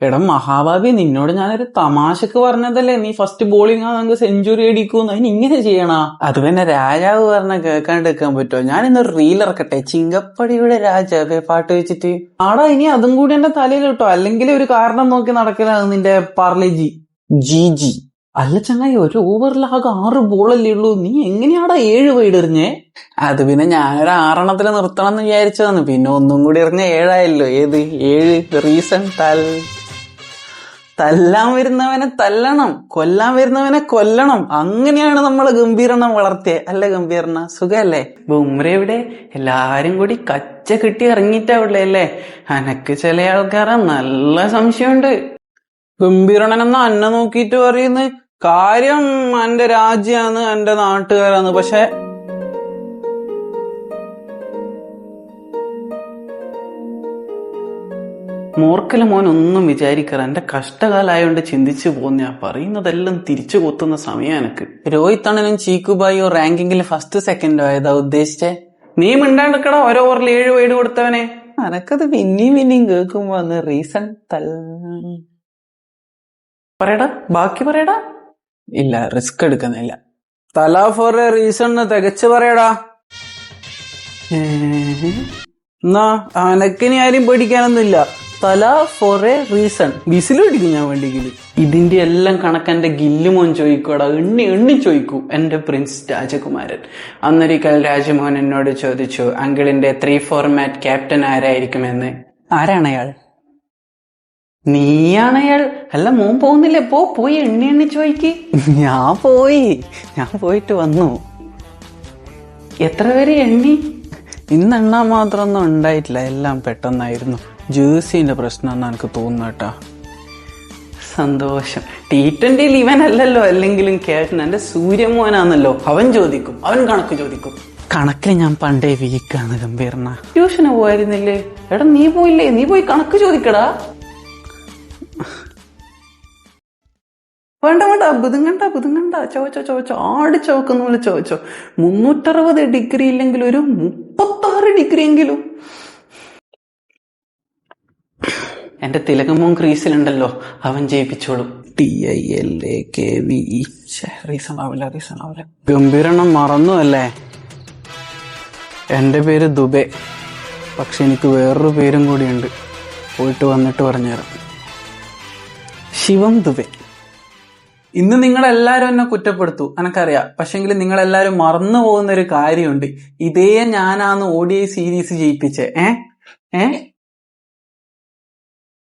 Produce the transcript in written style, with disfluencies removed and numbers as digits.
എടാ മഹാഭാവി, നിന്നോട് ഞാനൊരു തമാശക്ക് പറഞ്ഞതല്ലേ നീ ഫസ്റ്റ് ബോളിംഗ് നമുക്ക് സെഞ്ചുറി അടിക്കൂന്ന്. അതിന് ഇങ്ങനെ ചെയ്യണാ? അത് പിന്നെ രാജാവ് പറഞ്ഞ കേൾക്കാണ്ടിരിക്കാൻ പറ്റുമോ? ഞാൻ ഇന്നൊരു റീൽ ഇറക്കട്ടെ, ചിങ്കപ്പടിയുടെ രാജാവേ പാട്ട് വെച്ചിട്ട്. ആടാ, ഇനി അതും കൂടി എന്റെ തലയിൽ കിട്ടോ, അല്ലെങ്കിൽ ഒരു കാരണം നോക്കി നടക്കലാണ് നിന്റെ പാർലേജി ജി. അല്ല ചങ്ങായി, ഒരു ഓവറിൽ ആകെ 6 ബോളല്ലേ ഉള്ളൂ, നീ എങ്ങനെയാടാ 7 വൈഡ് എറിഞ്ഞേ? അത് പിന്നെ ഞാനൊരു 6 നിർത്തണം എന്ന് വിചാരിച്ചതാണ്, പിന്നെ ഒന്നും കൂടി എറിഞ്ഞ 7 ഏത് 7? റീസൺ തല്ലാൻ വരുന്നവനെ തല്ലണം, കൊല്ലാൻ വരുന്നവനെ കൊല്ലണം. അങ്ങനെയാണ് നമ്മളെ ഗംഭീരണം വളർത്തിയെ. അല്ല ഗംഭീരണ, സുഖല്ലേ? ബുംറ എവിടെ? എല്ലാരും കൂടി കച്ച കിട്ടി ഇറങ്ങിയിട്ടാവില്ലേ അല്ലേ? അനക്ക് ചില ആൾക്കാരെ നല്ല സംശയമുണ്ട്. ഗംഭീരണനെന്ന അന്നെ നോക്കിയിട്ട് പറയുന്നത് കാര്യം എന്റെ രാജ്യാന്ന്, എന്റെ നാട്ടുകാരാന്ന്. പക്ഷെ മോർക്കല മോൻ ഒന്നും വിചാരിക്കറ, എന്റെ കഷ്ടകാലായോണ്ട് ചിന്തിച്ചു പോന്നെയാ. പറയുന്നതെല്ലാം തിരിച്ചു കൊത്തുന്ന സമയം എനക്ക്. രോഹിത് അണ്ണനും ചീക്കുബായിയോ റാങ്കിങ്ങിൽ ഫസ്റ്റ് സെക്കൻഡോ ആയതാ ഉദ്ദേശിച്ചേ? നീ മിണ്ടാണ്ടിക്കടാ, ഓരോ ഓവറിൽ 7 വൈഡ് കൊടുത്തവനെ. അനക്കത് പിന്നെയും കേൾക്കുമ്പോ റീസൺ പറയടാ, ബാക്കി പറയടാ. ഇല്ല, റിസ്ക് എടുക്കുന്നില്ല. തല ഫോർ എ റീസൺ തികച്ചു പറയടാ. എന്നാ അനക്കിനി ആരും പേടിക്കാനൊന്നുമില്ല. തല ഫോർ എ റീസൺ. വിസിലടിക്കും ഞാൻ വേണ്ടെങ്കിൽ. ഇതിന്റെ എല്ലാം കണക്കെന്റെ ഗില്ലുമോൻ ചോദിക്കൂടാ, എണ്ണി ചോദിക്കൂ. എന്റെ പ്രിൻസ് രാജകുമാരൻ. അന്നൊരിക്കൽ രാജമോഹൻ എന്നോട് ചോദിച്ചു, അങ്കിളിന്റെ 3 ഫോർമാറ്റ് ക്യാപ്റ്റൻ ആരായിരിക്കുമെന്ന്. ആരാണ് അയാൾ? നീയാണയാൾ. അല്ല, മോൻ പോകുന്നില്ലേ? പോയി എണ്ണി ചോദിക്ക്. ഞാൻ പോയിട്ട് വന്നു. എത്ര പേര് എണ്ണി? ഇന്നെണ്ണാൻ മാത്രമൊന്നും ഉണ്ടായിട്ടില്ല, എല്ലാം പെട്ടെന്നായിരുന്നു. ജേഴ്സിന്റെ പ്രശ്നം എന്നാ എനിക്ക് തോന്നുന്നു കേട്ടാ. സന്തോഷം. T20 ഇവനല്ലല്ലോ അല്ലെങ്കിലും ക്യാപ്റ്റൻ, എന്റെ സൂര്യമോനാന്നല്ലോ. അവൻ കണക്ക് ചോദിക്കും. കണക്കിൽ ഞാൻ പണ്ടേ വീക്കാണ് ഗംഭീർണ. ട്യൂഷന് പോയിരുന്നില്ലേ? എടാ നീ പോയില്ലേ? നീ പോയി കണക്ക് ചോദിക്കടാ. വേണ്ട, ബുദ്ധിങ്ങണ്ട. ചോദിച്ചോ, ആടി ചോക്കുന്ന പോലെ ചോദിച്ചോ. 360 ഡിഗ്രി ഇല്ലെങ്കിൽ ഒരു 36 ഡിഗ്രി എങ്കിലും. എന്റെ തിലകമോൻ ക്രീസിലുണ്ടല്ലോ, അവൻ ജയിപ്പിച്ചോളും. TILAKVE. റീസൺ ആവില്ല. ഗംഭീരണം മറന്നു അല്ലേ? എന്റെ പേര് ദുബെ, പക്ഷെ എനിക്ക് വേറൊരു പേരും കൂടിയുണ്ട്. പോയിട്ട് വന്നിട്ട് പറഞ്ഞുതരാം. ശിവം ദുബെ. ഇന്ന് നിങ്ങളെല്ലാരും എന്നെ കുറ്റപ്പെടുത്തു, എനക്കറിയാം. പക്ഷെങ്കിൽ നിങ്ങളെല്ലാരും മറന്നു പോകുന്ന ഒരു കാര്യമുണ്ട്. ഇതേ ഞാനാണ് ODI സീരീസ് ജയിപ്പിച്ചേ.